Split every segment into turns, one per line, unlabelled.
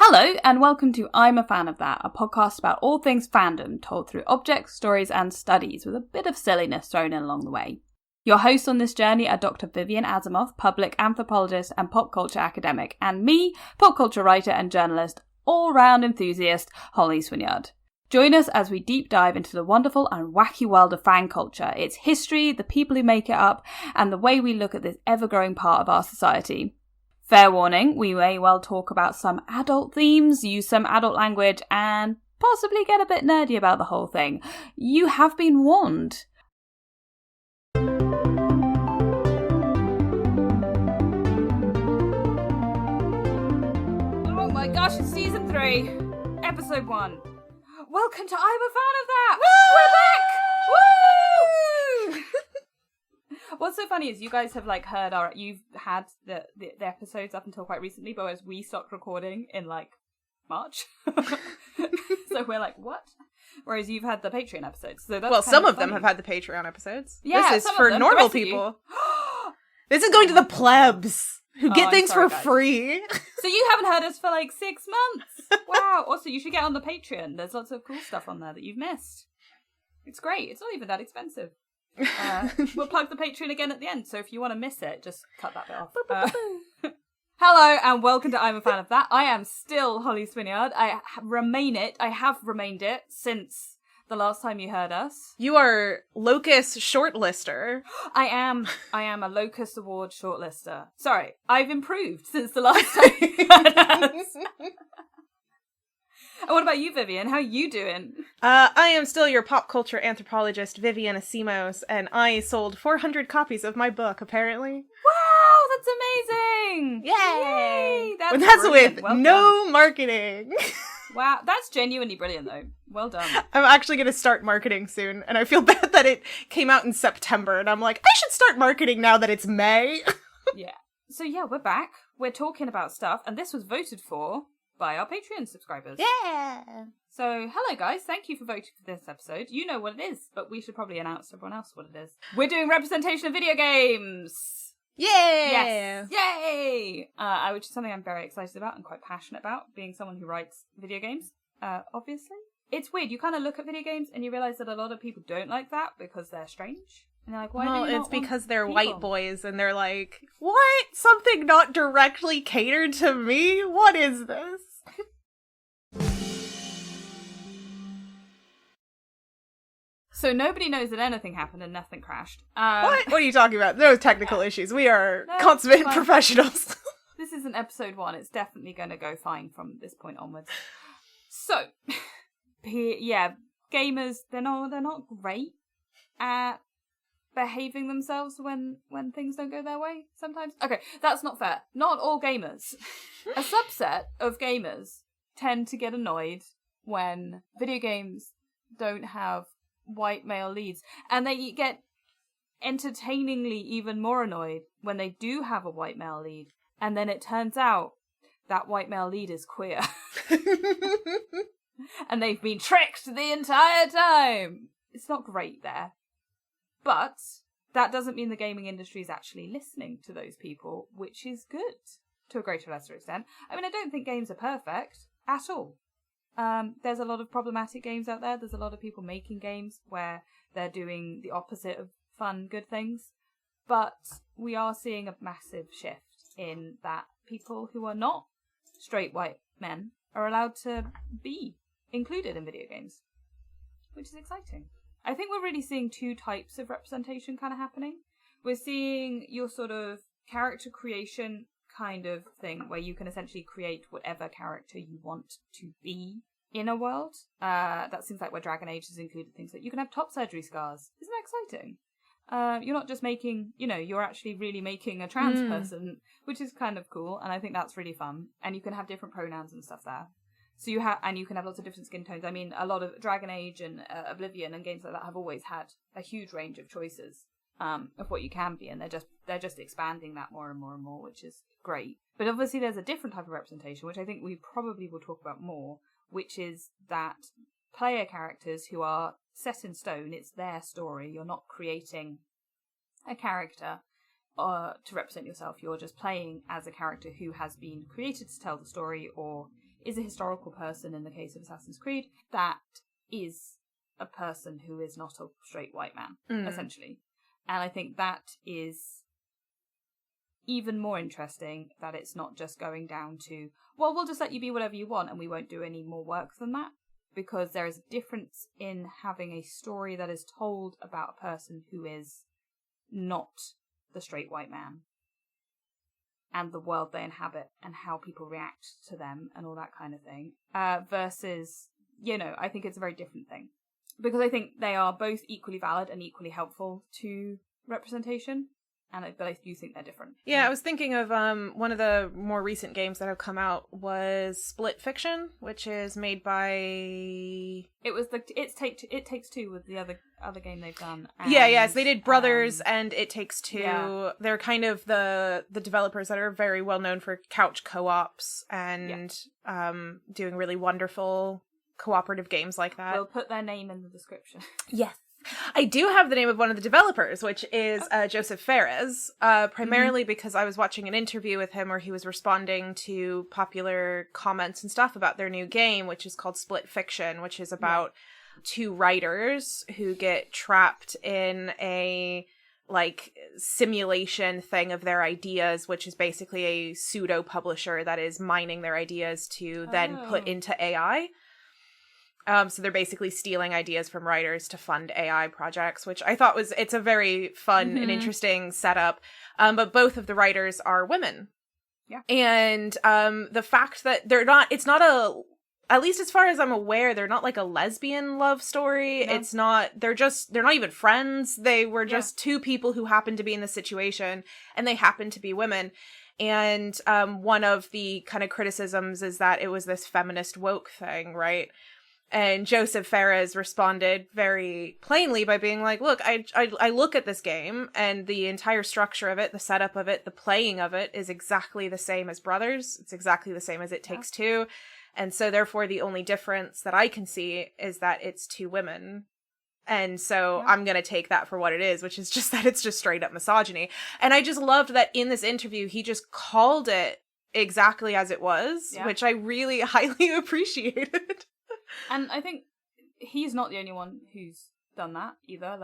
Hello, and welcome to I'm a Fan of That, a podcast about all things fandom, told through objects, stories, and studies, with a bit of silliness thrown in along the way. Your hosts on this journey are Dr. VIvian Asimos, public anthropologist and pop culture academic, and me, pop culture writer and journalist, all-round enthusiast, Holly Swinyard. Join us as we deep dive into the wonderful and wacky world of fan culture, its history, the people who make it up, and the way we look at this ever-growing part of our society. Fair warning, we may well talk about some adult themes, use some adult language, and possibly get a bit nerdy about the whole thing. You have been warned. Oh my gosh, it's season 3, episode 1. Welcome to I'm a Fan of That! Woo! We're back! Woo! What's so funny is you guys have you've had the episodes up until quite recently, but as we stopped recording in March. So we're like, what? Whereas you've had the Patreon episodes. So that's
some of them have had the Patreon episodes.
Yeah,
this is for normal people. This is going to the plebs who get things for free.
So you haven't heard us for 6 months. Wow. Also, you should get on the Patreon. There's lots of cool stuff on there that you've missed. It's great. It's not even that expensive. We'll plug the Patreon again at the end, so if you want to miss it, just cut that bit off. Hello and welcome to I'm a Fan of That. I am still Holly Swinyard. I have remained it since the last time you heard us.
You are Locus shortlister.
I am a Locus Award shortlister. Sorry, I've improved since the last time you heard us. And what about you, VIvian? How are you doing?
I am still your pop culture anthropologist, VIvian Asimos, and I sold 400 copies of my book, apparently.
Wow, that's amazing!
Yay!
That's
with
well
no
done.
Marketing.
Wow, that's genuinely brilliant, though. Well done.
I'm actually going to start marketing soon, and I feel bad that it came out in September, and I'm like, I should start marketing now that it's May.
Yeah. So yeah, we're back. We're talking about stuff, and this was voted for by our Patreon subscribers.
Yeah!
So, hello guys, thank you for voting for this episode. You know what it is, but we should probably announce to everyone else what it is. We're doing representation of video games!
Yay!
Yes! Yay! Which is something I'm very excited about and quite passionate about, being someone who writes video games, obviously. It's weird, you kind of look at video games and you realise that a lot of people don't like that because they're strange. And they're like, why do you not
it's because they're
people?
white boys and they're like, what? Something not directly catered to me? What is this?
So nobody knows that anything happened and nothing crashed.
What? What are you talking about? No technical issues. We are consummate professionals.
This isn't episode 1. It's definitely going to go fine from this point onwards. So, yeah, gamers, they're not great at behaving themselves when things don't go their way sometimes. Okay, that's not fair. Not all gamers. A subset of gamers tend to get annoyed when video games don't have white male leads, and they get entertainingly even more annoyed when they do have a white male lead, and then it turns out that white male lead is queer. And they've been tricked the entire time. It's not great there. But that doesn't mean the gaming industry is actually listening to those people, which is good to a greater or lesser extent. I mean, I don't think games are perfect at all. There's a lot of problematic games out there. There's a lot of people making games where they're doing the opposite of fun, good things. But we are seeing a massive shift in that people who are not straight white men are allowed to be included in video games, which is exciting. I think we're really seeing 2 types of representation kind of happening. We're seeing your sort of character creation kind of thing where you can essentially create whatever character you want to be in a world. That seems like where Dragon Age has included things like you can have top surgery scars. Isn't that exciting? You're not just making, you're actually really making a trans person, which is kind of cool, and I think that's really fun. And you can have different pronouns and stuff there. So you can have lots of different skin tones. I mean, a lot of Dragon Age and Oblivion and games like that have always had a huge range of choices of what you can be, and they're just expanding that more and more and more, which is great. But obviously there's a different type of representation, which I think we probably will talk about more, which is that player characters who are set in stone, it's their story. You're not creating a character to represent yourself. You're just playing as a character who has been created to tell the story, or is a historical person in the case of Assassin's Creed, that is a person who is not a straight white man, essentially. And I think that is even more interesting, that it's not just going down to, well, we'll just let you be whatever you want and we won't do any more work than that. Because there is a difference in having a story that is told about a person who is not the straight white man, and the world they inhabit and how people react to them and all that kind of thing, versus, I think it's a very different thing. Because I think they are both equally valid and equally helpful to representation, but I do think they're different.
Yeah, I was thinking of one of the more recent games that have come out was Split Fiction, which is made by...
It Takes Two was the other game they've done. And,
yes, they did Brothers and It Takes Two.
Yeah.
They're kind of the developers that are very well known for couch co-ops and doing really wonderful cooperative games like that.
We'll put their name in the description.
Yes. I do have the name of one of the developers, which is Joseph Fares, primarily because I was watching an interview with him where he was responding to popular comments and stuff about their new game, which is called Split Fiction, which is about two writers who get trapped in a simulation thing of their ideas, which is basically a pseudo publisher that is mining their ideas to then put into AI. So they're basically stealing ideas from writers to fund AI projects, which I thought it's a very fun and interesting setup. But both of the writers are women.
Yeah.
And the fact that at least as far as I'm aware, they're not like a lesbian love story. No. They're not even friends. They were just two people who happened to be in the situation, and they happen to be women. And one of the kind of criticisms is that it was this feminist woke thing, right? And Joseph Fares responded very plainly by being like, look, I look at this game and the entire structure of it, the setup of it, the playing of it is exactly the same as Brothers. It's exactly the same as It Takes Two. And so therefore the only difference that I can see is that it's two women. And so I'm going to take that for what it is, which is just that it's just straight up misogyny. And I just loved that in this interview, he just called it exactly as it was, which I really highly appreciated.
And I think he's not the only one who's done that either.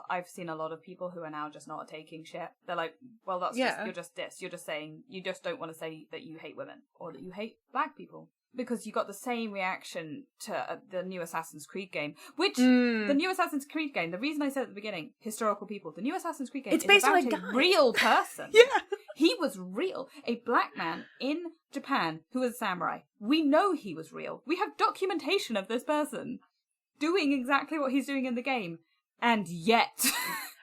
I've seen a lot of people who are now just not taking shit. They're like, well, that's you're just this. You're just saying, you just don't want to say that you hate women or that you hate black people. Because you got the same reaction to the new Assassin's Creed game, which the new Assassin's Creed game, the reason I said at the beginning, historical people, the new Assassin's Creed game is based on a real person. He was real. A black man in Japan who was a samurai. We know he was real. We have documentation of this person doing exactly what he's doing in the game. And yet...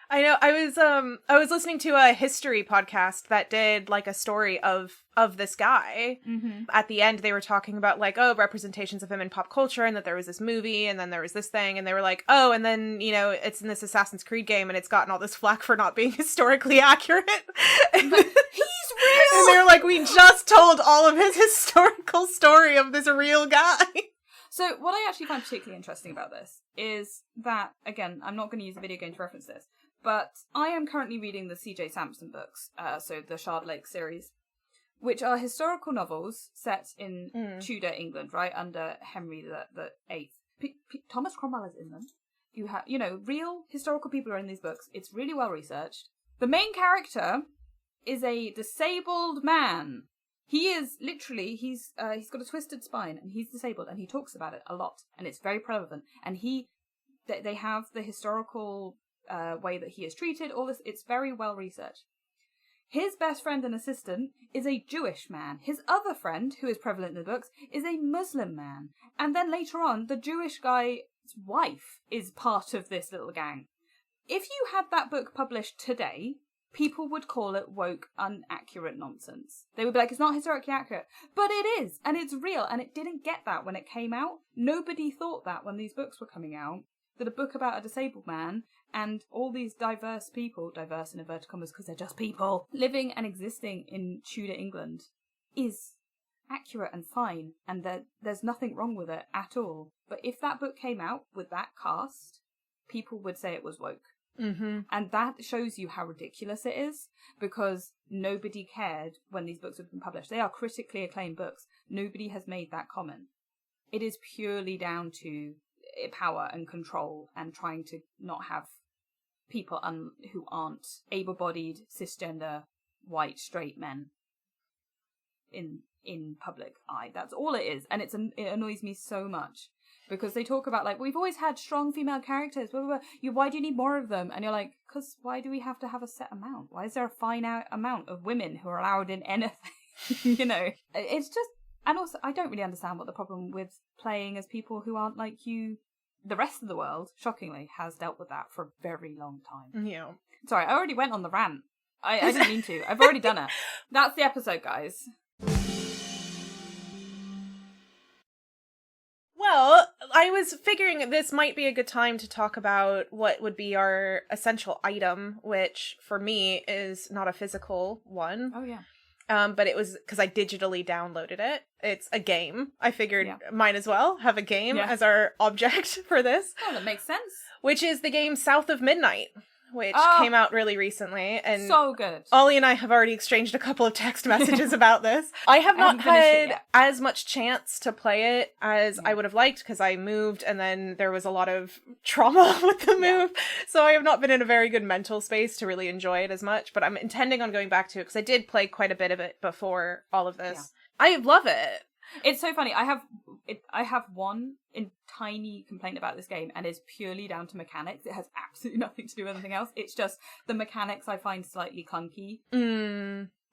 I know. I was listening to a history podcast that did a story of this guy. Mm-hmm. At the end, they were talking about representations of him in pop culture, and that there was this movie, and then there was this thing, and they were like, oh, and then it's in this Assassin's Creed game, and it's gotten all this flack for not being historically accurate.
He's real.
And they were like, we just told all of his historical story of this real guy.
So what I actually find particularly interesting about this is that, again, I'm not going to use a video game to reference this, but I am currently reading the C.J. Sampson books, so the Shard Lake series, which are historical novels set in Tudor England, right, under Henry the Eighth. Thomas Cromwell is in them. You have, real historical people are in these books. It's really well researched. The main character is a disabled man. He is literally, he's got a twisted spine and he's disabled, and he talks about it a lot, and it's very prevalent. And they have the historical way that he is treated, all this, it's very well researched. His best friend and assistant is a Jewish man. His other friend, who is prevalent in the books, is a Muslim man. And then later on, the Jewish guy's wife is part of this little gang. If you had that book published today, people would call it woke, inaccurate nonsense. They would be like, it's not historically accurate. But it is, and it's real, and it didn't get that when it came out. Nobody thought that when these books were coming out, that a book about a disabled man and all these diverse people, diverse in inverted commas because they're just people, living and existing in Tudor England is accurate and fine, and there's nothing wrong with it at all. But if that book came out with that cast, people would say it was woke. Mm-hmm. And that shows you how ridiculous it is, because nobody cared when these books have been published. They are critically acclaimed books. nobody has made that comment. It is purely down to power and control and trying to not have people who aren't able-bodied, cisgender, white, straight men in public eye. That's all it is. And it annoys me so much because they talk about, like, we've always had strong female characters, blah, blah, blah. Why do you need more of them? And you're like, because why do we have to have a set amount? Why is there a finite amount of women who are allowed in anything? You know, it's just, and also I don't really understand what the problem with playing as people who aren't like you. The rest of the world, shockingly, has dealt with that for a very long time.
Yeah.
Sorry, I already went on the rant. I didn't mean to. I've already done it. That's the episode, guys.
Well, I was figuring this might be a good time to talk about what would be our essential item, which for me is not a physical one.
Oh, yeah.
But it was because I digitally downloaded it. It's a game. I figured might as well have a game as our object for this.
Oh, that makes sense.
Which is the game South of Midnight, which came out really recently. And
so good.
Ollie and I have already exchanged a couple of text messages about this. I have not had as much chance to play it as I would have liked because I moved and then there was a lot of trauma with the move. So I have not been in a very good mental space to really enjoy it as much, but I'm intending on going back to it because I did play quite a bit of it before all of this. Yeah. I love it.
It's so funny. I have one tiny complaint about this game, and it's purely down to mechanics. It has absolutely nothing to do with anything else. It's just the mechanics I find slightly clunky.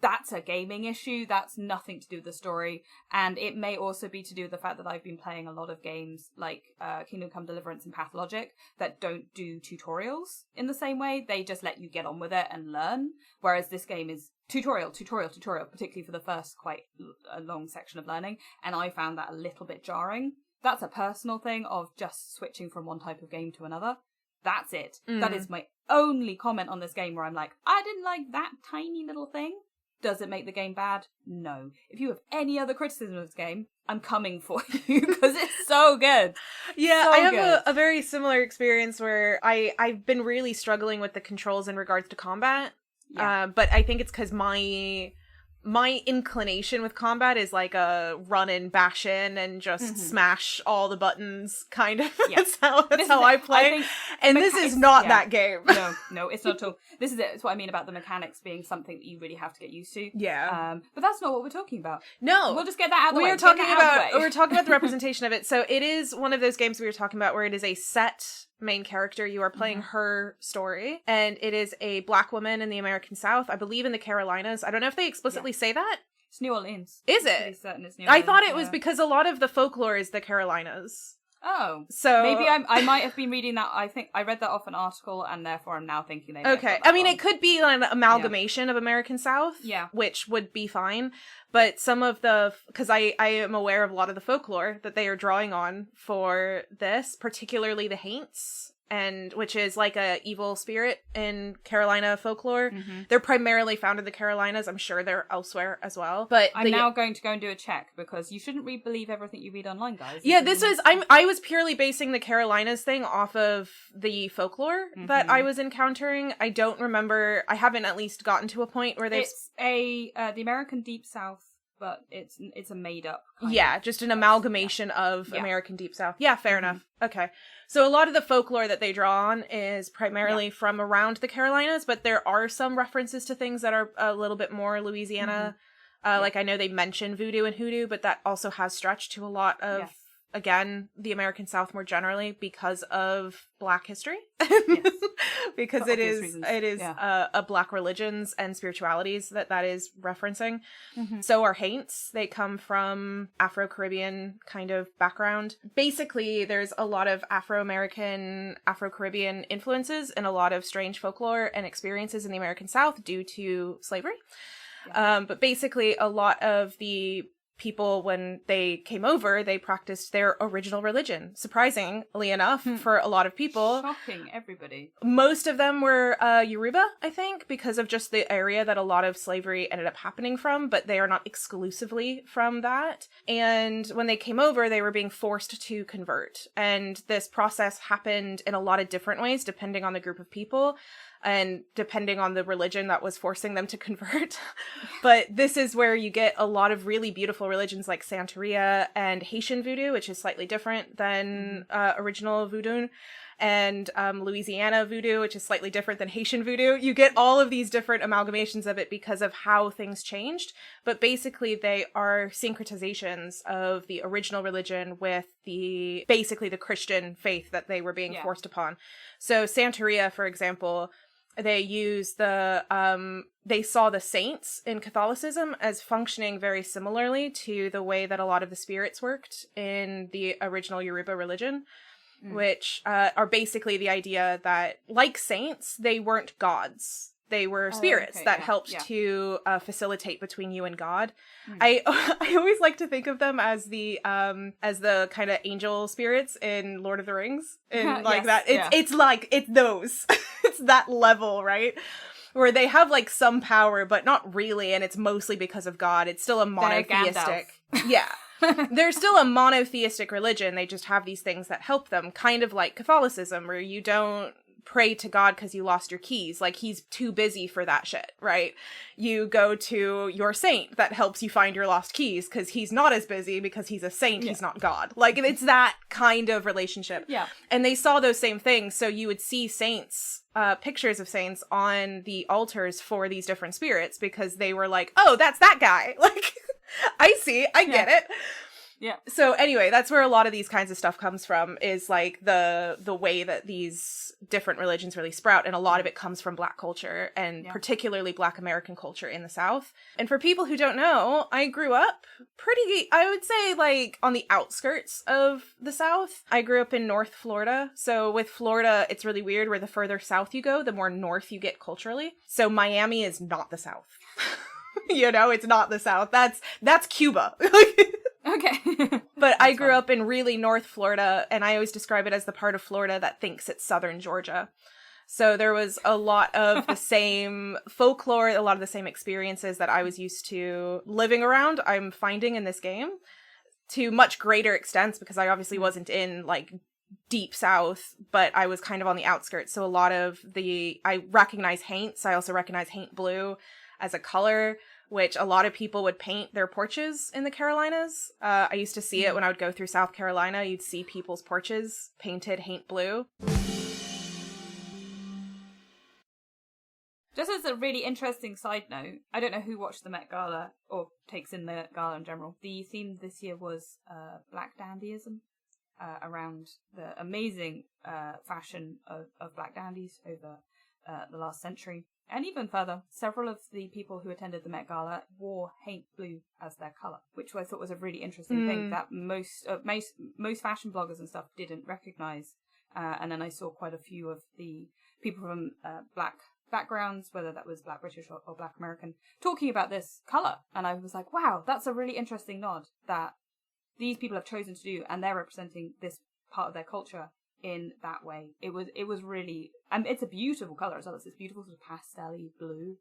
That's a gaming issue. That's nothing to do with the story. And it may also be to do with the fact that I've been playing a lot of games like Kingdom Come Deliverance and Pathologic that don't do tutorials in the same way. They just let you get on with it and learn. Whereas this game is tutorial, particularly for the first quite a long section of learning. And I found that a little bit jarring. That's a personal thing of just switching from one type of game to another. That's it. That is my only comment on this game where I'm like, I didn't like that tiny little thing. Does it make the game bad? No. If you have any other criticism of this game, I'm coming for you because it's so good.
Yeah,
so
I have a very similar experience where I've been really struggling with the controls in regards to combat. Yeah. But I think it's because my inclination with combat is like a run in, bash in, and just smash all the buttons kind of. Yeah. That's how I play. And this is not that game.
No, it's not at all. This is it. It's what I mean about the mechanics being something that you really have to get used to.
Yeah.
But that's not what we're talking about.
No.
We'll just get that out of the way.
We're talking about the representation of it. So it is one of those games we were talking about where it is a set main character. You are playing her story, and it is a black woman in the American South, I believe in the Carolinas. I don't know if they explicitly say that.
It's New Orleans.
Is it?
Pretty certain it's New Orleans.
I thought it was because a lot of the folklore is the Carolinas.
Oh,
so
maybe I might have been reading that. I think I read that off an article, and therefore I'm now thinking they.
Okay, I mean, it could be an amalgamation of American South, which would be fine. But some of because I am aware of a lot of the folklore that they are drawing on for this, particularly the Haints. And which is like a evil spirit in Carolina folklore. They're primarily found in the Carolinas. I'm sure they're elsewhere as well. But
I'm now going to go and do a check because you shouldn't believe everything you read online, guys.
Yeah, I was purely basing the Carolinas thing off of the folklore that I was encountering. I don't remember. I haven't at least gotten to a point where they've.
It's the American Deep South. But it's a made up
just an amalgamation of American Deep South. Yeah, fair enough. Okay. So a lot of the folklore that they draw on is primarily from around the Carolinas, but there are some references to things that are a little bit more Louisiana. Like I know they mention voodoo and hoodoo, but that also has stretched to a lot of again, the American South more generally because of Black history. Because it is Black religions and spiritualities that is referencing. So are Haints. They come from Afro-Caribbean kind of background. Basically, there's a lot of Afro-American, Afro-Caribbean influences and a lot of strange folklore and experiences in the American South due to slavery. But basically, a lot of the people, when they came over, they practiced their original religion. Surprisingly enough, for a lot of people.
Shocking everybody.
Most of them were Yoruba, I think, because of just the area that a lot of slavery ended up happening from, but they are not exclusively from that. And when they came over, they were being forced to convert. And this process happened in a lot of different ways, depending on the group of people. and depending on the religion that was forcing them to convert. But this is where you get a lot of really beautiful religions like Santeria and Haitian voodoo, which is slightly different than original voodoo, and Louisiana voodoo, which is slightly different than Haitian voodoo. You get all of these different amalgamations of it because of how things changed, but basically they are syncretizations of the original religion with basically the Christian faith that they were being forced upon. So Santeria, for example, they use they saw the saints in Catholicism as functioning very similarly to the way that a lot of the spirits worked in the original Yoruba religion. Which are basically the idea that, like saints, they weren't gods. They were spirits that helped to facilitate between you and God. I always like to think of them as the kind of angel spirits in Lord of the Rings, and like that. It's those. It's that level, right? Where they have like some power, but not really, and it's mostly because of God. It's still a monotheistic. Yeah. They're still a monotheistic religion. They just have these things that help them, kind of like Catholicism, where you don't pray to God because you lost your keys. Like, he's too busy for that shit, right? You go to your saint that helps you find your lost keys because he's not as busy because he's a saint, he's not God. Like, it's that kind of relationship. Yeah. And they saw those same things, so you would see saints, pictures of saints on the altars for these different spirits because they were like, oh, that's that guy. Like, I see, I get it. Yeah. So anyway, that's where a lot of these kinds of stuff comes from, is like the way that these different religions really sprout, and a lot of it comes from Black culture, and particularly Black American culture in the South. And for people who don't know, I grew up I would say, like, on the outskirts of the South. I grew up in North Florida. So with Florida, it's really weird where the further south you go, the more north you get culturally. So Miami is not the South. You know, it's not the South. That's Cuba. Okay. But I grew up in really North Florida, and I always describe it as the part of Florida that thinks it's Southern Georgia. So there was a lot of the same folklore, a lot of the same experiences that I was used to living around, I'm finding in this game, to much greater extents, because I wasn't in, like, deep South, but I was kind of on the outskirts. So a lot of I recognize haints. I also recognize haint blue as a color, which a lot of people would paint their porches in the Carolinas. I used to see it when I would go through South Carolina. You'd see people's porches painted haint blue.
Just as a really interesting side note, I don't know who watched the Met Gala or takes in the gala in general. The theme this year was Black dandyism, around the amazing fashion of Black dandies over the last century. And even further, several of the people who attended the Met Gala wore haint blue as their colour, which I thought was a really interesting thing that most fashion bloggers and stuff didn't recognise. And then I saw quite a few of the people from Black backgrounds, whether that was Black British or Black American, talking about this colour. And I was like, wow, that's a really interesting nod that these people have chosen to do, and they're representing this part of their culture in that way. It was really, and it's a beautiful colour as well. It's this beautiful sort of pastel-y blue,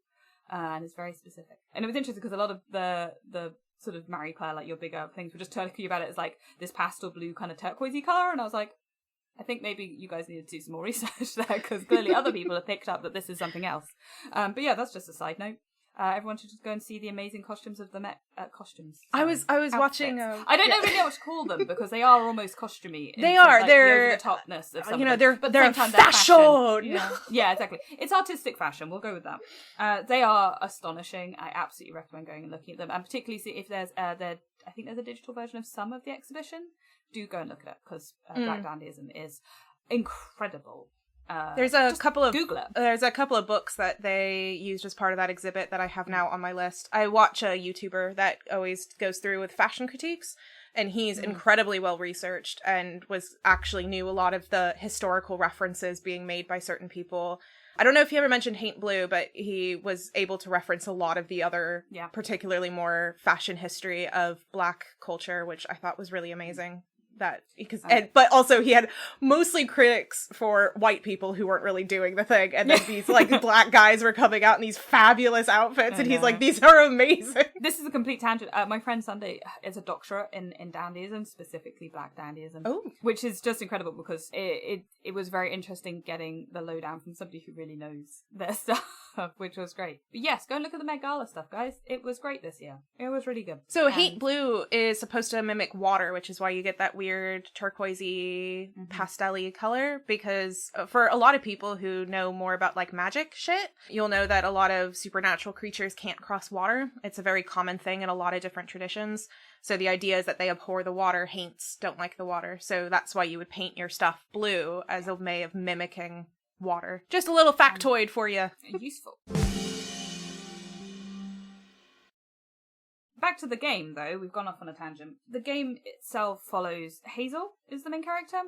and it's very specific. And it was interesting because a lot of the sort of Marie Claire, like your bigger things, were just talking about it as like this pastel blue kind of turquoisey colour, and I was like, I think maybe you guys need to do some more research there, because clearly other people have picked up that this is something else. But yeah, that's just a side note. Everyone should just go and see the amazing costumes of the Met costumes.
I was watching.
I don't really know what to call them because they are almost costumey.
They are. Like,
they're the topness of some.
They're fashion.
Yeah, exactly. It's artistic fashion. We'll go with that. They are astonishing. I absolutely recommend going and looking at them, and particularly see if there's I think there's a digital version of some of the exhibition. Do go and look at it because Black dandyism is incredible.
There's a couple of
Google it.
There's a couple of books that they used as part of that exhibit that I have now on my list. I watch a YouTuber that always goes through with fashion critiques, and he's incredibly well researched and actually knew a lot of the historical references being made by certain people. I don't know if he ever mentioned haint blue, but he was able to reference a lot of the other, particularly more fashion history of Black culture, which I thought was really amazing. that because but also he had mostly critics for white people who weren't really doing the thing, and then these like black guys were coming out in these fabulous outfits, and he's like, these are amazing.
This is a complete tangent. My friend Sunday is a doctorate in dandyism, specifically black dandyism, which is just incredible because it was very interesting getting the lowdown from somebody who really knows their stuff, which was great. But yes, go and look at the Met Gala stuff, guys. It was great this year. It was really good.
So Hate Blue is supposed to mimic water, which is why you get that weird turquoisey pastel-y color, because for a lot of people who know more about like magic shit, you'll know that a lot of supernatural creatures can't cross water. It's a very common thing in a lot of different traditions. So the idea is that they abhor the water, haints don't like the water. So that's why you would paint your stuff blue as a way of mimicking water. Just a little factoid for you.
Useful. Back to the game, though. We've gone off on a tangent. The game itself follows Hazel is the main character.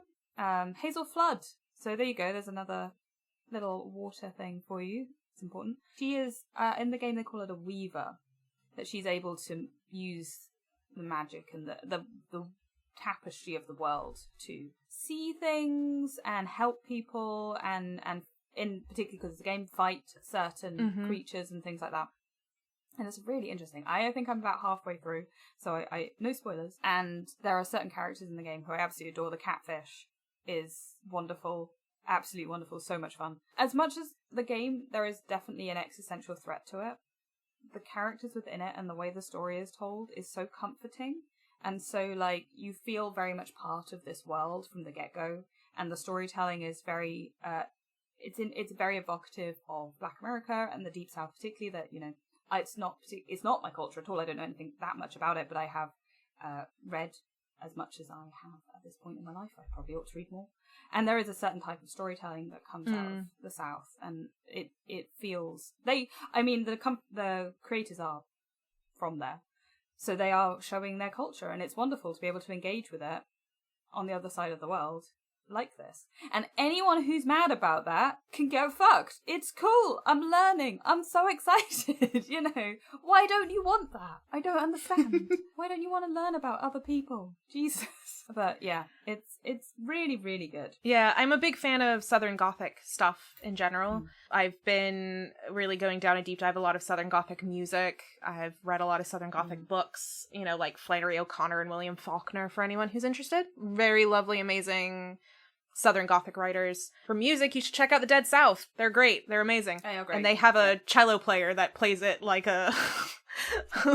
Hazel Flood. So there you go. There's another little water thing for you. It's important. She is, in the game they call it a weaver. That she's able to use the magic and the tapestry of the world to see things and help people and in particular because the game fight certain creatures and things like that. And it's really interesting. I think I'm about halfway through, so I no spoilers. And there are certain characters in the game who I absolutely adore. The catfish is wonderful, absolutely wonderful, so much fun. As much as the game, there is definitely an existential threat to it. The characters within it and the way the story is told is so comforting. And so, like, you feel very much part of this world from the get-go. And the storytelling is very, it's very evocative of Black America and the Deep South particularly, that, you know, it's not my culture at all. I don't know anything that much about it, but I have read as much as I have at this point in my life. I probably ought to read more. And there is a certain type of storytelling that comes out of the South, and it feels the creators are from there, so they are showing their culture, and it's wonderful to be able to engage with it on the other side of the world like this. And anyone who's mad about that can get fucked. It's cool. I'm learning. I'm so excited. You know, why don't you want that? I don't understand. Why don't you want to learn about other people? Jesus. But yeah, it's really, really good.
Yeah, I'm a big fan of Southern Gothic stuff in general. I've been really going down a deep dive, a lot of Southern Gothic music. I've read a lot of Southern Gothic books, you know, like Flannery O'Connor and William Faulkner, for anyone who's interested. Very lovely, amazing Southern Gothic writers. For music, you should check out the Dead South. They're great. They're amazing.
They are great.
And they have a cello player that plays it like a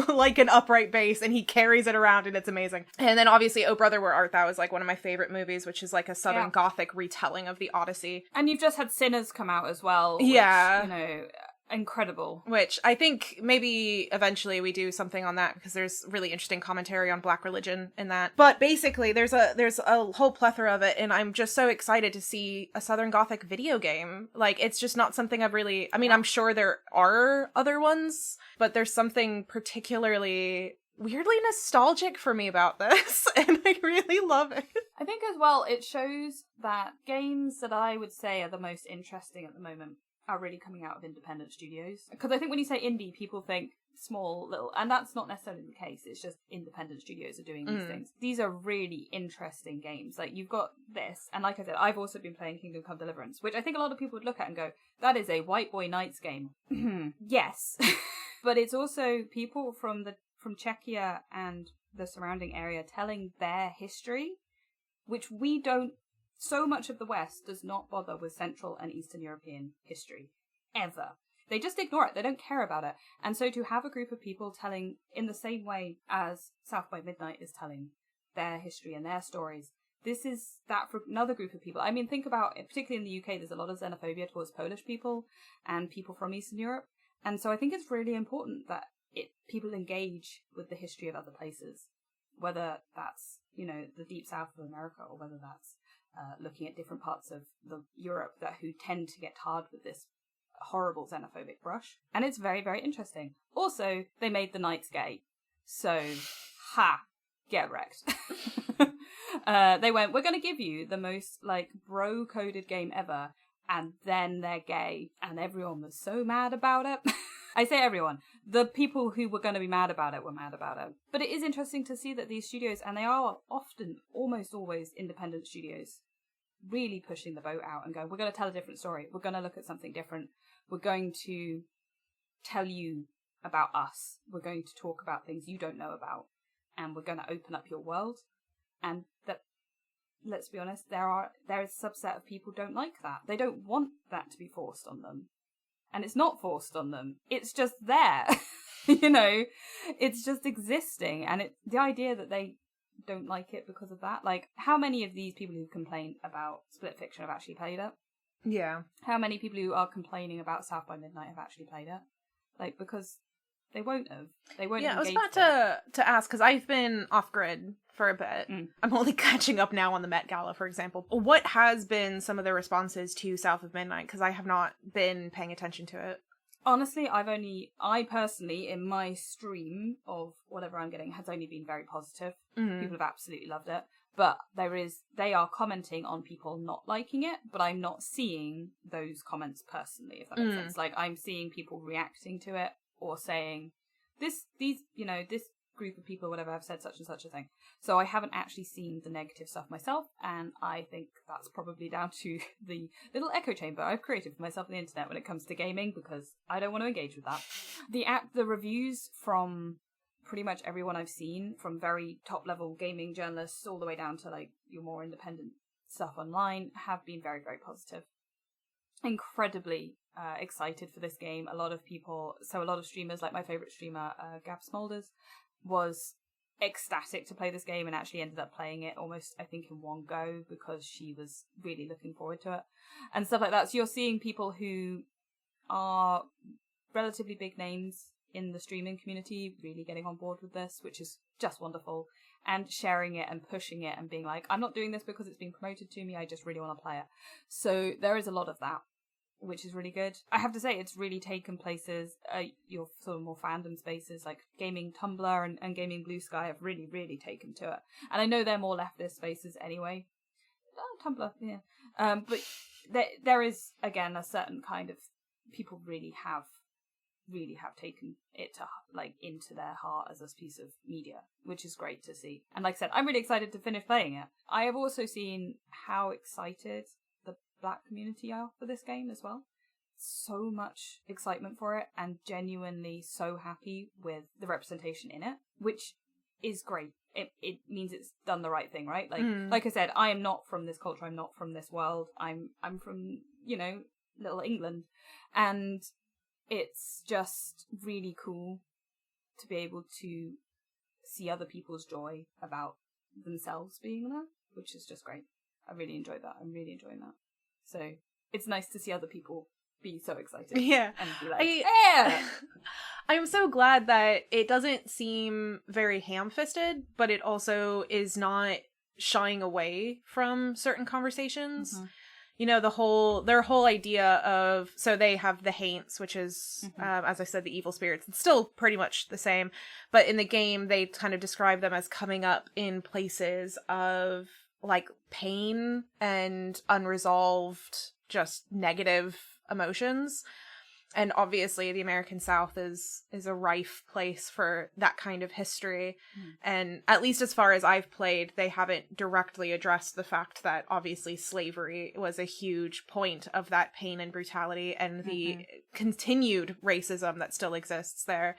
like an upright bass, and he carries it around, and it's amazing. And then obviously Oh Brother Where Art Thou is like one of my favorite movies, which is like a Southern Gothic retelling of the Odyssey.
And you've just had Sinners come out as well. Which,
yeah.
you know, incredible.
Which I think maybe eventually we do something on that, because there's really interesting commentary on Black religion in that. But basically there's a whole plethora of it, and I'm just so excited to see a Southern Gothic video game. Like, it's just not something I've really, I mean, I'm sure there are other ones, but there's something particularly weirdly nostalgic for me about this, and I really love it.
I think as well it shows that games that I would say are the most interesting at the moment are really coming out of independent studios. Because I think when you say indie, people think small, little, and that's not necessarily the case. It's just independent studios are doing these things. These are really interesting games. Like, you've got this, and like I said, I've also been playing Kingdom Come Deliverance, which I think a lot of people would look at and go, that is a white boy knights game. Yes. But it's also people from Czechia and the surrounding area telling their history, which we don't. So much of the West does not bother with Central and Eastern European history, ever. They just ignore it. They don't care about it. And so to have a group of people telling in the same way as South by Midnight is telling their history and their stories, this is that for another group of people. I mean, think about it, particularly in the UK, there's a lot of xenophobia towards Polish people and people from Eastern Europe. And so I think it's really important that people engage with the history of other places, whether that's, you know, the deep south of America, or whether that's looking at different parts of Europe who tend to get tarred with this horrible xenophobic brush. And it's very, very interesting. Also, they made the knights gay. So, get wrecked. They went, we're going to give you the most, like, bro-coded game ever, and then they're gay. And everyone was so mad about it. I say everyone. The people who were going to be mad about it were mad about it. But it is interesting to see that these studios, and they are often, almost always, independent studios, really pushing the boat out and going, we're going to tell a different story. We're going to look at something different. We're going to tell you about us. We're going to talk about things you don't know about. And we're going to open up your world. And that, let's be honest, there is a subset of people who don't like that. They don't want that to be forced on them. And it's not forced on them. It's just there. You know, it's just existing. And the idea that they don't like it because of that, like, how many of these people who complain about Split Fiction have actually played it?
Yeah.
How many people who are complaining about South by Midnight have actually played it? Like, because they won't have. They won't have.
Yeah, I was about to ask, because I've been off-grid for a bit.
Mm.
I'm only catching up now on the Met Gala, for example. What has been some of the responses to South of Midnight? Because I have not been paying attention to it.
Honestly, I personally, in my stream of whatever I'm getting, has only been very positive.
Mm.
People have absolutely loved it. But they are commenting on people not liking it, but I'm not seeing those comments personally, if that makes sense. Like, I'm seeing people reacting to it or saying, this group of people, whatever, have said such and such a thing. So I haven't actually seen the negative stuff myself, and I think that's probably down to the little echo chamber I've created for myself on the internet when it comes to gaming, because I don't want to engage with that. The reviews from pretty much everyone I've seen, from very top-level gaming journalists all the way down to, like, your more independent stuff online, have been very, very positive. Incredibly excited for this game. A lot of streamers, like my favourite streamer, Gab Smolders, was ecstatic to play this game and actually ended up playing it almost, I think, in one go because she was really looking forward to it and stuff like that. So you're seeing people who are relatively big names in the streaming community really getting on board with this, which is just wonderful, and sharing it and pushing it and being like, I'm not doing this because it's been promoted to me, I just really want to play it. So there is a lot of that, which is really good. I have to say, it's really taken places, your sort of more fandom spaces, like Gaming Tumblr and Gaming Blue Sky have really, really taken to it. And I know they're more leftist spaces anyway. Tumblr, yeah. But there is, again, a certain kind of people really have taken it to, like, into their heart as a piece of media, which is great to see. And like I said, I'm really excited to finish playing it. I have also seen how excited the Black community are for this game as well. So much excitement for it, and genuinely so happy with the representation in it, which is great. It means it's done the right thing, right? Like I said, I am not from this culture, I'm not from this world. I'm from, little England, and it's just really cool to be able to see other people's joy about themselves being there, which is just great. I really enjoyed that. I'm really enjoying that. So it's nice to see other people be so excited.
Yeah.
And be like, yeah!
I'm so glad that it doesn't seem very ham-fisted, but it also is not shying away from certain conversations. Mm-hmm. Their whole idea of, so they have the Haints, which is, as I said, the evil spirits. It's still pretty much the same, but in the game, they kind of describe them as coming up in places of, like, pain and unresolved, just negative emotions. And obviously the American South is a rife place for that kind of history. And at least as far as I've played, they haven't directly addressed the fact that obviously slavery was a huge point of that pain and brutality, and the continued racism that still exists there,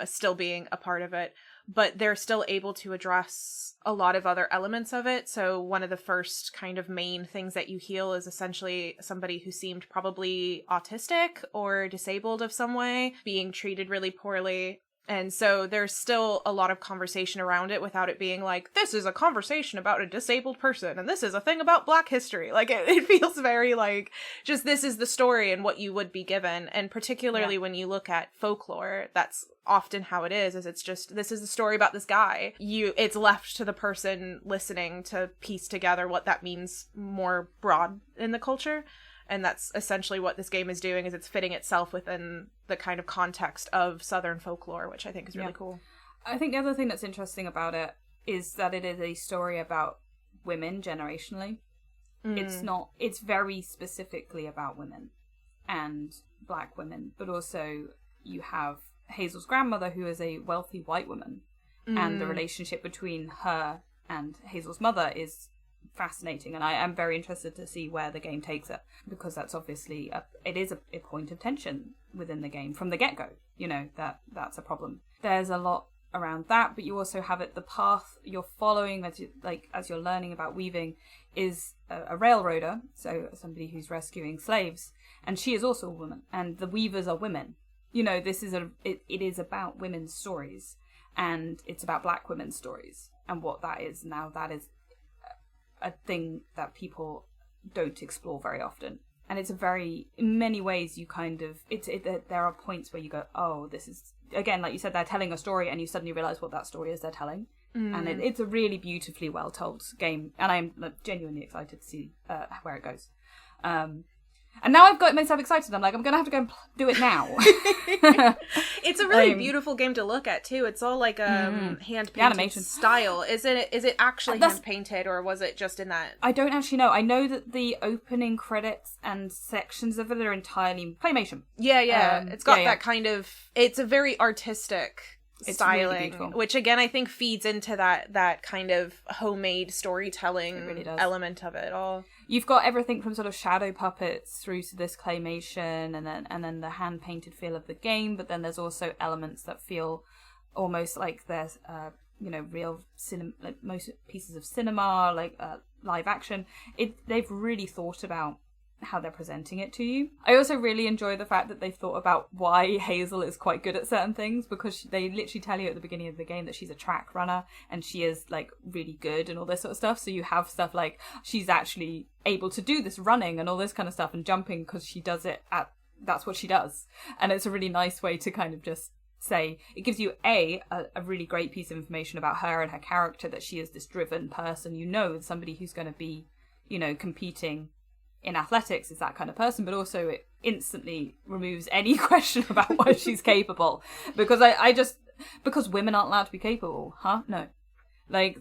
still being a part of it. But they're still able to address a lot of other elements of it. So one of the first kind of main things that you heal is essentially somebody who seemed probably autistic or disabled of some way, being treated really poorly. And so there's still a lot of conversation around it without it being like, this is a conversation about a disabled person and this is a thing about Black history. Like, it feels very like, just this is the story and what you would be given. And particularly when you look at folklore, that's often how it is it's just, this is the story about this guy. It's left to the person listening to piece together what that means more broad in the culture. And that's essentially what this game is doing, is it's fitting itself within the kind of context of Southern folklore, which I think is really cool.
I think the other thing that's interesting about it is that it is a story about women generationally. It's very specifically about women and Black women, but also you have Hazel's grandmother, who is a wealthy white woman, and the relationship between her and Hazel's mother is fascinating, and I am very interested to see where the game takes it, because that's obviously it is a point of tension within the game from the get-go. You know, that's a problem. There's a lot around that, but you also have the path you're following as you're learning about weaving is a railroader, so somebody who's rescuing slaves, and she is also a woman, and the weavers are women. You know, this is it is about women's stories, and it's about Black women's stories, and what that is now. That is a thing that people don't explore very often, and it's in many ways you kind of there are points where you go, oh, this is, again, like you said, they're telling a story, and you suddenly realize what that story is they're telling. And it's a really beautifully well told game, and I'm genuinely excited to see where it goes. And now I've got myself excited. I'm like, I'm going to have to go and do it now.
It's a really beautiful game to look at, too. It's all like hand-painted style. Is it actually hand-painted, or was it just in that?
I don't actually know. I know that the opening credits and sections of it are entirely claymation.
Yeah. It's got that kind of... It's a very artistic styling, really, which again I think feeds into that kind of homemade storytelling element of it all.
You've got everything from sort of shadow puppets through to this claymation, and then the hand painted feel of the game, but then there's also elements that feel almost like there's real cinema, like most pieces of cinema, like live action. They've really thought about how they're presenting it to you. I also really enjoy the fact that they've thought about why Hazel is quite good at certain things, because they literally tell you at the beginning of the game that she's a track runner and she is like really good and all this sort of stuff. So you have stuff like she's actually able to do this running and all this kind of stuff and jumping because she does it that's what she does. And it's a really nice way to kind of just say, it gives you a really great piece of information about her and her character, that she is this driven person, somebody who's going to be, competing in athletics is that kind of person, but also it instantly removes any question about what she's capable, because because women aren't allowed to be capable, no. Like,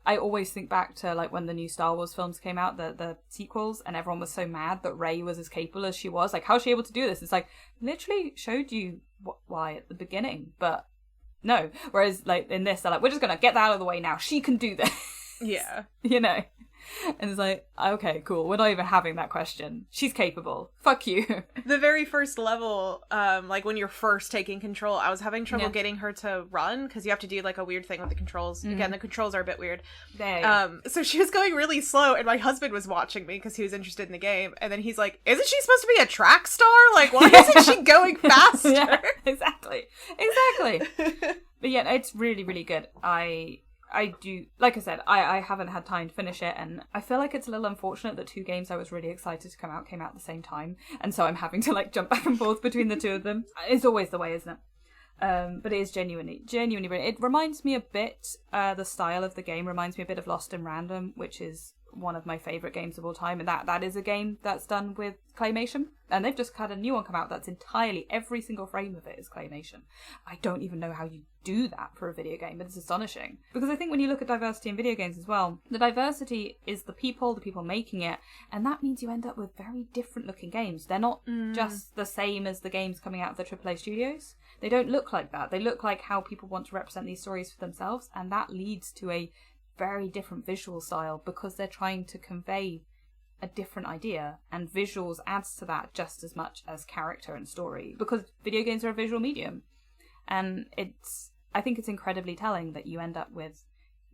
I always think back to like when the new Star Wars films came out, the sequels, and everyone was so mad that Rey was as capable as she was. Like, how's she able to do this? It's like, literally showed you why at the beginning, but no. Whereas like in this, they're like, we're just gonna get that out of the way now. She can do this.
Yeah.
And it's like, okay, cool. We're not even having that question. She's capable. Fuck you.
The very first level, like when you're first taking control, I was having trouble getting her to run, because you have to do like a weird thing with the controls. Again, the controls are a bit weird. So she was going really slow, and my husband was watching me because he was interested in the game, and then he's like, isn't she supposed to be a track star? Like, why isn't she going faster?
Yeah, exactly. But yeah, it's really, really good. I do, like I said, I haven't had time to finish it, and I feel like it's a little unfortunate that two games I was really excited to came out at the same time, and so I'm having to like jump back and forth between the two of them. It's always the way, isn't it? But it is genuinely brilliant. It reminds me a bit, the style of the game reminds me a bit of Lost in Random, which is one of my favourite games of all time, and that is a game that's done with claymation, and they've just had a new one come out that's entirely, every single frame of it is claymation. I don't even know how you do that for a video game, but it's astonishing, because I think when you look at diversity in video games as well, the diversity is the people making it, and that means you end up with very different looking games. They're not just the same as the games coming out of the AAA studios. They don't look like that. They look like how people want to represent these stories for themselves, and that leads to a very different visual style, because they're trying to convey a different idea, and visuals adds to that just as much as character and story, because video games are a visual medium. And I think it's incredibly telling that you end up with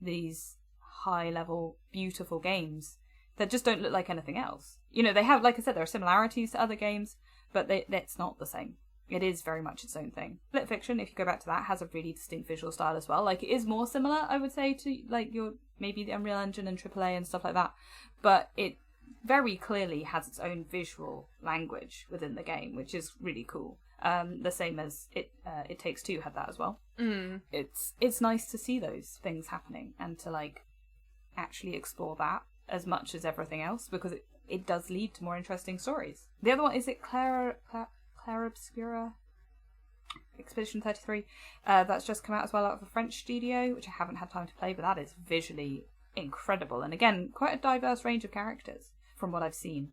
these high level beautiful games that just don't look like anything else. They have, like I said, there are similarities to other games, but it's not the same. It is very much its own thing. Split Fiction, if you go back to that, has a really distinct visual style as well. Like, it is more similar, I would say, to like maybe the Unreal Engine and AAA and stuff like that. But it very clearly has its own visual language within the game, which is really cool. The same as It Takes Two had that as well. It's nice to see those things happening, and to like actually explore that as much as everything else, because it does lead to more interesting stories. The other one, is it Claire Obscura Expedition 33, that's just come out as well, out of a French studio, which I haven't had time to play, but that is visually incredible, and again quite a diverse range of characters from what I've seen.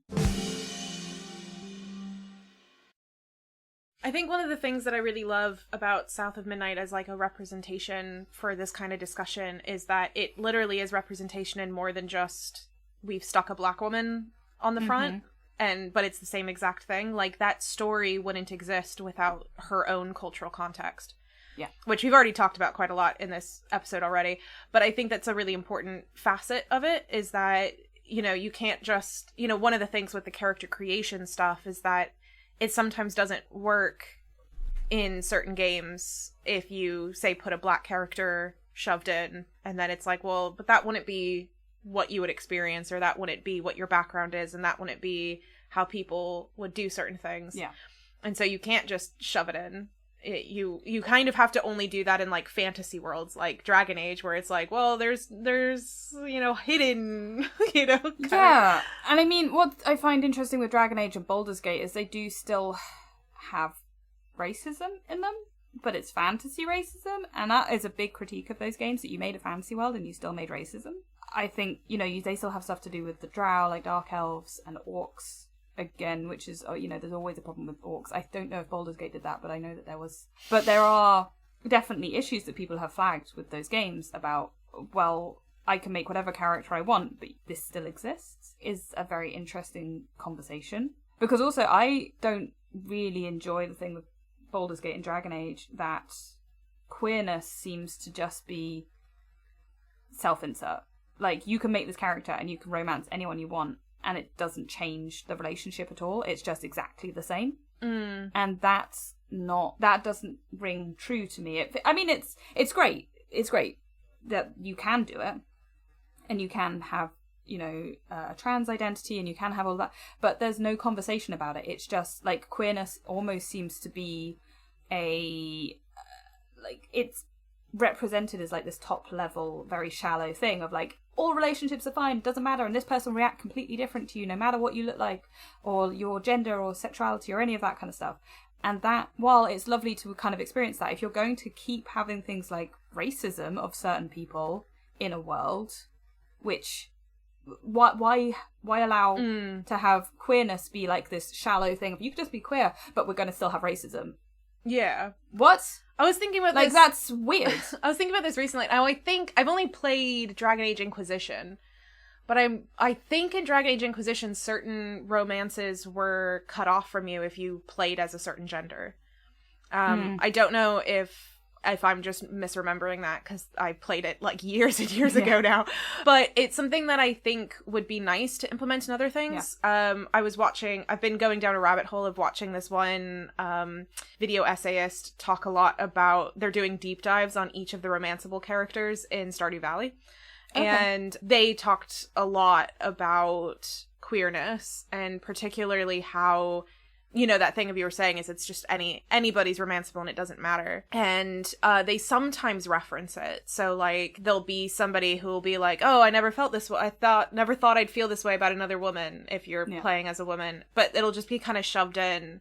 I think one of the things that I really love about South of Midnight as like a representation for this kind of discussion is that it literally is representation in more than just we've stuck a black woman on the front, but it's the same exact thing. Like, that story wouldn't exist without her own cultural context.
Yeah.
Which we've already talked about quite a lot in this episode already. But I think that's a really important facet of it, is that, you know, you can't just, you know, one of the things with the character creation stuff is that it sometimes doesn't work in certain games if you, say, put a black character shoved in, and then it's like, well, but that wouldn't be what you would experience, or that wouldn't be what your background is, and that wouldn't be how people would do certain things.
Yeah.
And so you can't just shove it in. You kind of have to only do that in, like, fantasy worlds, like Dragon Age, where it's like, well, there's you know, hidden, you know.
Yeah. And I mean, what I find interesting with Dragon Age and Baldur's Gate is they do still have racism in them, but it's fantasy racism, and that is a big critique of those games, that you made a fantasy world and you still made racism. I think, you know, they still have stuff to do with the drow, like dark elves and orcs, again, which is, you know, there's always a problem with orcs. I don't know if Baldur's Gate did that, but I know that there was. But there are definitely issues that people have flagged with those games about, well, I can make whatever character I want, but this still exists, is a very interesting conversation. Because also, I don't really enjoy the thing with Baldur's Gate and Dragon Age, that queerness seems to just be self-insert. Like, you can make this character and you can romance anyone you want, and it doesn't change the relationship at all. It's just exactly the same. And that doesn't ring true to me. I mean, it's great. It's great that you can do it, and you can have, you know, a trans identity, and you can have all that, but there's no conversation about it. It's just, like, queerness almost seems to be like, it's represented as, like, this top level, very shallow thing of, like, all relationships are fine, doesn't matter, and this person will react completely different to you no matter what you look like, or your gender or sexuality or any of that kind of stuff. And that, while it's lovely to kind of experience that, if you're going to keep having things like racism of certain people in a world, which, why allow to have queerness be like this shallow thing of, you could just be queer, but we're going to still have racism?
Yeah.
What?
I was thinking about
this.
Like,
that's weird.
I was thinking about this recently. Now, I think I've only played Dragon Age Inquisition, but I think in Dragon Age Inquisition, certain romances were cut off from you if you played as a certain gender. I don't know if I'm just misremembering that, because I played it, like, years and years ago now. But it's something that I think would be nice to implement in other things. Yeah. I've been going down a rabbit hole of watching this one video essayist talk a lot about, they're doing deep dives on each of the romanceable characters in Stardew Valley. Okay. And they talked a lot about queerness, and particularly how, you know, that thing of you were saying is it's just anybody's romanceable and it doesn't matter. And they sometimes reference it. So, like, there'll be somebody who will be like, oh, I never felt this way. Never thought I'd feel this way about another woman if you're playing as a woman. But it'll just be kind of shoved in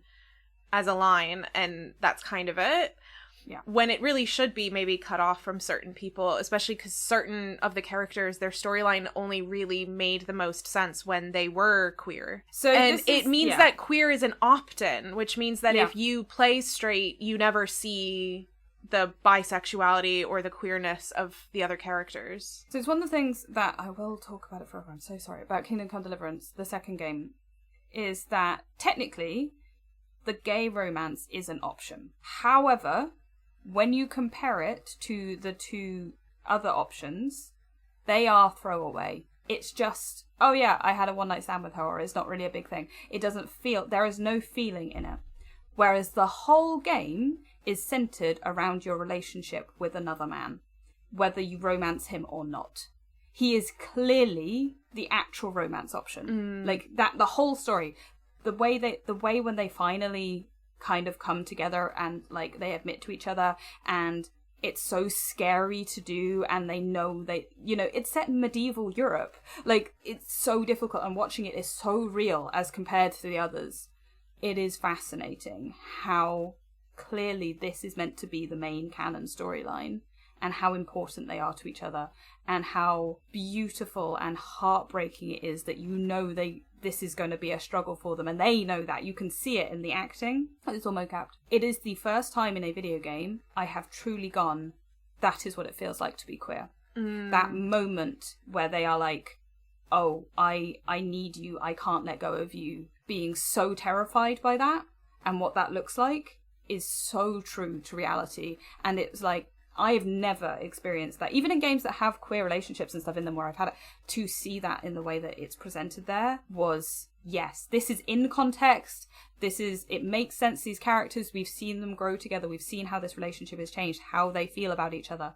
as a line, and that's kind of it. Yeah. When it really should be maybe cut off from certain people, especially because certain of the characters, their storyline only really made the most sense when they were queer. So, and it means that queer is an opt-in, which means that if you play straight, you never see the bisexuality or the queerness of the other characters.
So it's one of the things that I will talk about it forever. I'm so sorry about Kingdom Come Deliverance, the second game, is that technically the gay romance is an option. However, when you compare it to the two other options, they are throwaway. It's just, oh yeah, I had a one-night stand with her, or it's not really a big thing. It doesn't feel, there is no feeling in it. Whereas the whole game is centered around your relationship with another man, whether you romance him or not. He is clearly the actual romance option. Like, that, the whole story, the way when they finally kind of come together and, like, they admit to each other, and it's so scary to do, and they know you know, it's set in medieval Europe. Like, it's so difficult, and watching it is so real as compared to the others. It is fascinating how clearly this is meant to be the main canon storyline, and how important they are to each other, and how beautiful and heartbreaking it is that, you know, they this is going to be a struggle for them, and they know that. You can see it in the acting. It's all mocapped. It is the first time in a video game I have truly gone, that is what it feels like to be queer. That moment where they are like, oh, I need you, I can't let go of you, being so terrified by that, and what that looks like is so true to reality. And it's like, I've never experienced that, even in games that have queer relationships and stuff in them where I've had it, to see that in the way that it's presented there was, yes, this is in context, it makes sense, these characters, we've seen them grow together, we've seen how this relationship has changed, how they feel about each other.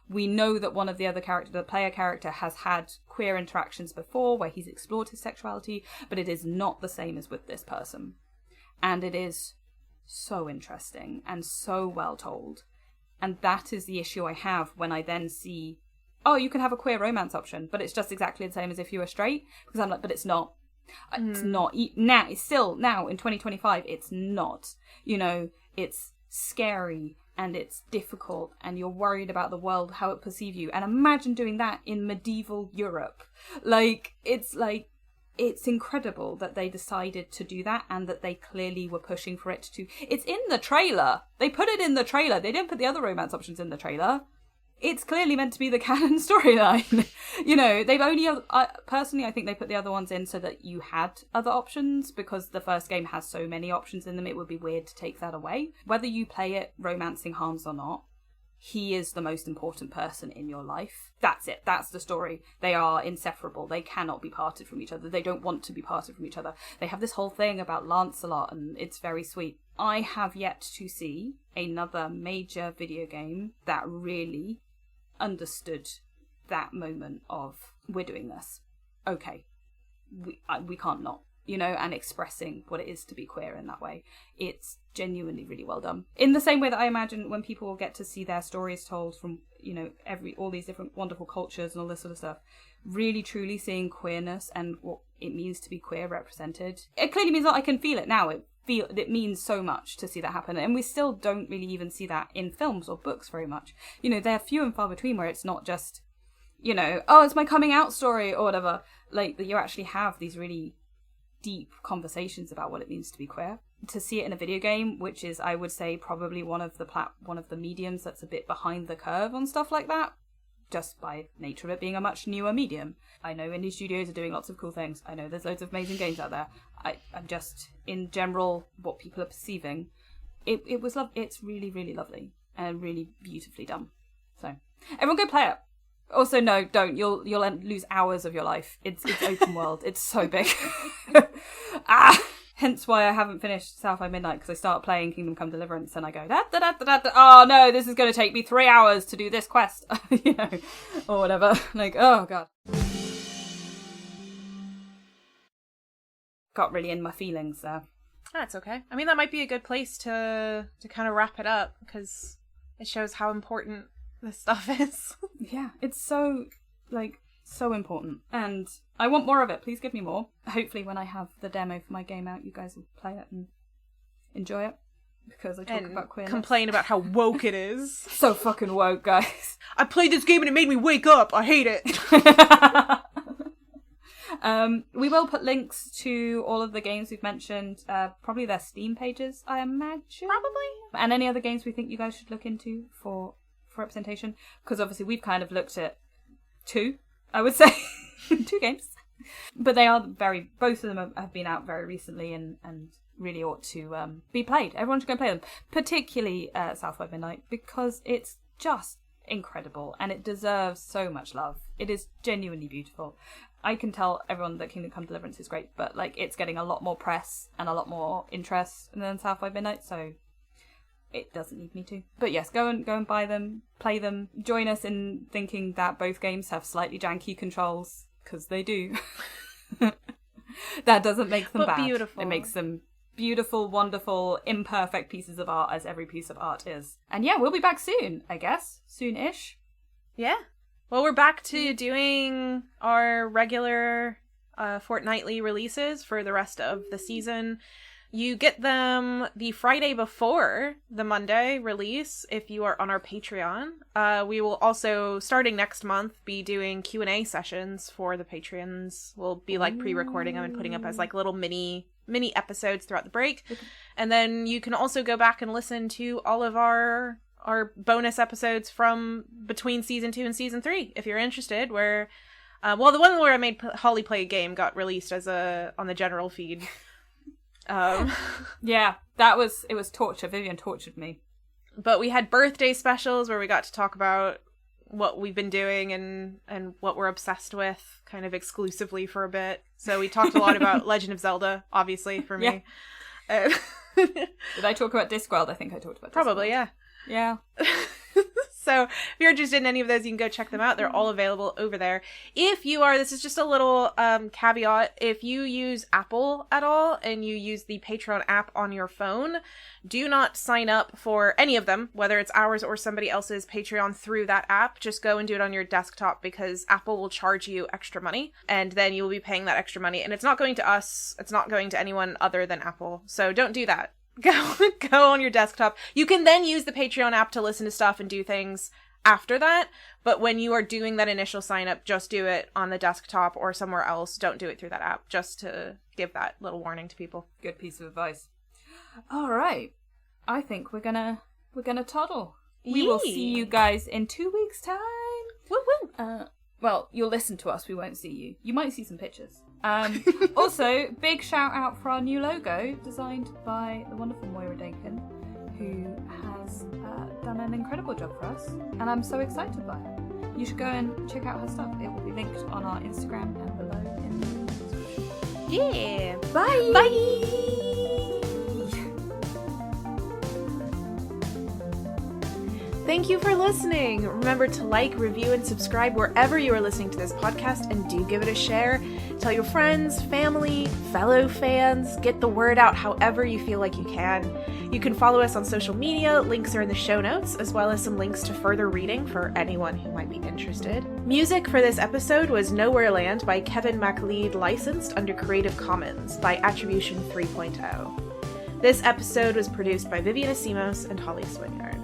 We know that one of the other characters, the player character, has had queer interactions before where he's explored his sexuality, but it is not the same as with this person. And it is so interesting and so well told. And that is the issue I have when I then see, oh, you can have a queer romance option, but it's just exactly the same as if you were straight. Because I'm like, but it's not. It's not. Now, it's still, now in 2025, it's not. You know, it's scary and it's difficult and you're worried about the world, how it perceives you. And imagine doing that in medieval Europe. It's incredible that they decided to do that and that they clearly were pushing for it to. It's in the trailer. They put it in the trailer. They didn't put the other romance options in the trailer. It's clearly meant to be the canon storyline. You know, they've only... personally, I think they put the other ones in so that you had other options, because the first game has so many options in them, it would be weird to take that away. Whether you play it romancing Harms or not, he is the most important person in your life. That's it. That's the story. They are inseparable. They cannot be parted from each other. They don't want to be parted from each other. They have this whole thing about Lancelot, and it's very sweet. I have yet to see another major video game that really understood that moment of, we're doing this. Okay. We can't not. You know, and expressing what it is to be queer in that way. It's genuinely really well done. In the same way that I imagine when people will get to see their stories told from, you know, all these different wonderful cultures and all this sort of stuff, really truly seeing queerness and what it means to be queer represented. It clearly means that I can feel it now. It means so much to see that happen, and we still don't really even see that in films or books very much. You know, they're few and far between where it's not just, you know, oh, it's my coming out story or whatever. Like, that you actually have these really deep conversations about what it means to be queer. To see it in a video game, which is, I would say, probably one of the mediums that's a bit behind the curve on stuff like that, just by nature of it being a much newer medium. I know indie studios are doing lots of cool things. I know there's loads of amazing games out there. I'm just, in general, what people are perceiving, it was it's really, really lovely and really beautifully done. So, everyone go play it. Also, no, don't. You'll lose hours of your life. It's open world. It's so big. Hence why I haven't finished South by Midnight, because I start playing Kingdom Come Deliverance and I go, oh no, this is going to take me 3 hours to do this quest, you know, or whatever. Like, oh god. Got really in my feelings there.
That's okay. I mean, that might be a good place to kind of wrap it up, because it shows how important this stuff is.
Yeah, it's so important, and I want more of it. Please give me more. Hopefully when I have the demo for my game out, you guys will play it and enjoy it, because I talk about queerness.
Complain about how woke it is.
So fucking woke, guys.
I played this game and it made me wake up. I hate it.
We will put links to all of the games we've mentioned, probably their Steam pages, I imagine.
Probably.
And any other games we think you guys should look into for representation, because obviously we've kind of looked at 2, I would say. 2 games. But they are both of them have been out very recently and really ought to be played. Everyone should go play them. Particularly South by Midnight, because it's just incredible and it deserves so much love. It is genuinely beautiful. I can tell everyone that Kingdom Come Deliverance is great, but like, it's getting a lot more press and a lot more interest than South by Midnight, so it doesn't need me to. But yes, go and buy them, play them. Join us in thinking that both games have slightly janky controls, because they do. That doesn't make them bad. Beautiful. It makes them beautiful, wonderful, imperfect pieces of art, as every piece of art is. And yeah, we'll be back soon, I guess. Soon-ish.
Yeah. Well, we're back to doing our regular fortnightly releases for the rest of the season. You get them the Friday before the Monday release if you are on our Patreon. We will also, starting next month, be doing Q&A sessions for the Patreons. We'll be like pre-recording them and putting up as like little mini episodes throughout the break. And then you can also go back and listen to all of our bonus episodes from between season 2 and season 3 if you're interested, where the one where I made Holly play a game got released as on the general feed.
Yeah, it was torture. VIvian tortured me.
But we had birthday specials where we got to talk about what we've been doing and what we're obsessed with, kind of exclusively for a bit. So we talked a lot about Legend of Zelda, obviously, for me.
Yeah. Did I talk about Discworld? I think I talked about Discworld.
Probably, yeah.
Yeah.
So if you're interested in any of those, you can go check them out. They're all available over there. If you are, this is just a little caveat, if you use Apple at all and you use the Patreon app on your phone, do not sign up for any of them, whether it's ours or somebody else's Patreon through that app. Just go and do it on your desktop, because Apple will charge you extra money, and then you will be paying that extra money. And it's not going to us. It's not going to anyone other than Apple. So don't do that. Go on your desktop. You can then use the Patreon app to listen to stuff and do things after that, but when you are doing that initial sign up, just do it on the desktop or somewhere else. Don't do it through that app, just to give that little warning to people.
Good piece of advice. All right, I think we're gonna toddle. We will see you guys in 2 weeks' time.
Woo-woo.
Well, you'll listen to us. We won't see you. You might see some pictures. Also, big shout out for our new logo, designed by the wonderful Moira Dakin, who has done an incredible job for us, and I'm so excited by it. You should go and check out her stuff. It will be linked on our Instagram and below in the description.
Yeah.
Bye.
Bye. Thank you for listening. Remember to like, review, and subscribe wherever you are listening to this podcast, and do give it a share. Tell your friends, family, fellow fans. Get the word out however you feel like you can. You can follow us on social media. Links are in the show notes, as well as some links to further reading for anyone who might be interested. Music for this episode was Nowhere Land by Kevin MacLeod, licensed under Creative Commons by Attribution 3.0. This episode was produced by VIvian Asimos and Holly Swinyard.